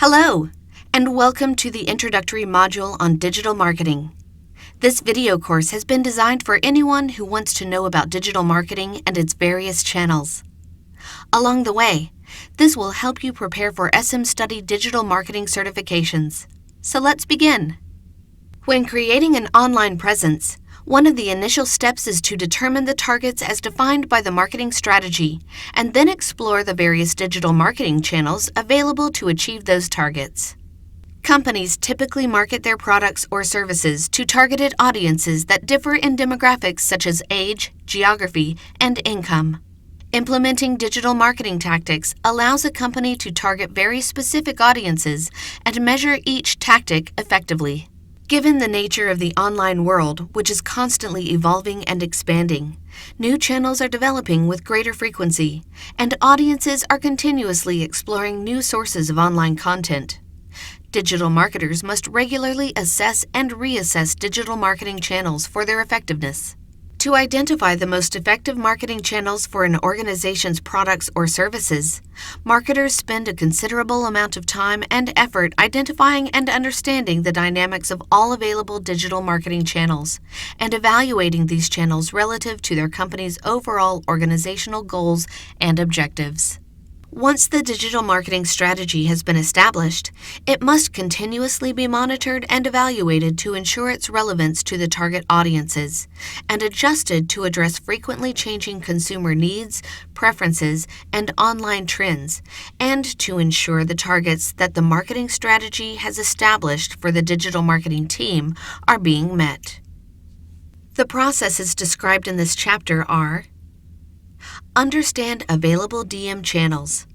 Hello, and welcome to the introductory module on digital marketing. This video course has been designed for anyone who wants to know about digital marketing and its various channels. Along the way, this will help you prepare for SM Study digital marketing certifications. So let's begin. When creating an online presence, one of the initial steps is to determine the targets as defined by the marketing strategy, and then explore the various digital marketing channels available to achieve those targets. Companies typically market their products or services to targeted audiences that differ in demographics such as age, geography, and income. Implementing digital marketing tactics allows a company to target very specific audiences and measure each tactic effectively. Given the nature of the online world, which is constantly evolving and expanding, new channels are developing with greater frequency, and audiences are continuously exploring new sources of online content. Digital marketers must regularly assess and reassess digital marketing channels for their effectiveness. To identify the most effective marketing channels for an organization's products or services, marketers spend a considerable amount of time and effort identifying and understanding the dynamics of all available digital marketing channels and evaluating these channels relative to their company's overall organizational goals and objectives. Once the digital marketing strategy has been established, it must continuously be monitored and evaluated to ensure its relevance to the target audiences, and adjusted to address frequently changing consumer needs, preferences, and online trends, and to ensure the targets that the marketing strategy has established for the digital marketing team are being met. The processes described in this chapter are: understand available DM channels.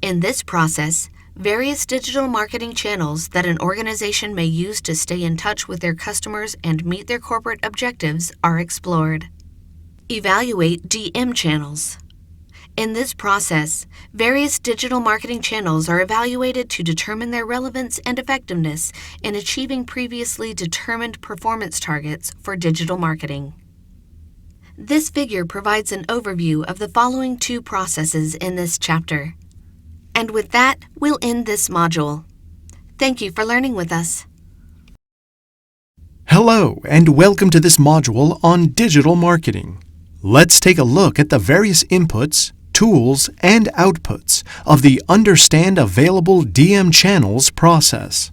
In this process, various digital marketing channels that an organization may use to stay in touch with their customers and meet their corporate objectives are explored. Evaluate DM channels. In this process, various digital marketing channels are evaluated to determine their relevance and effectiveness in achieving previously determined performance targets for digital marketing. This figure provides an overview of the following two processes in this chapter. And with that, we'll end this module. Thank you for learning with us. Hello, and welcome to this module on digital marketing. Let's take a look at the various inputs, tools, and outputs of the Understand Available DM Channels process.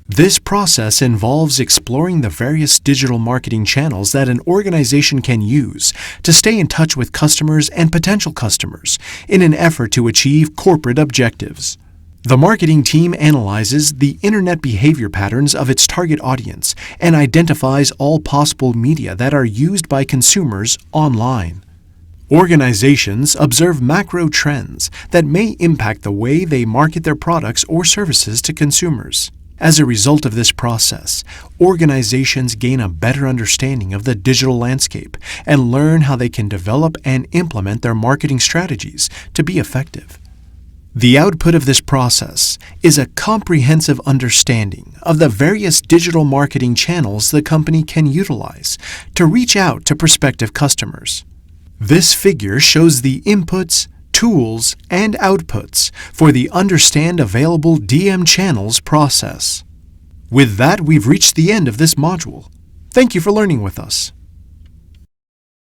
This process involves exploring the various digital marketing channels that an organization can use to stay in touch with customers and potential customers in an effort to achieve corporate objectives. The marketing team analyzes the internet behavior patterns of its target audience and identifies all possible media that are used by consumers online. Organizations observe macro trends that may impact the way they market their products or services to consumers. As a result of this process, organizations gain a better understanding of the digital landscape and learn how they can develop and implement their marketing strategies to be effective. The output of this process is a comprehensive understanding of the various digital marketing channels the company can utilize to reach out to prospective customers. This figure shows the inputs, tools, and outputs for the Understand Available DM Channels process. With that, we've reached the end of this module. Thank you for learning with us.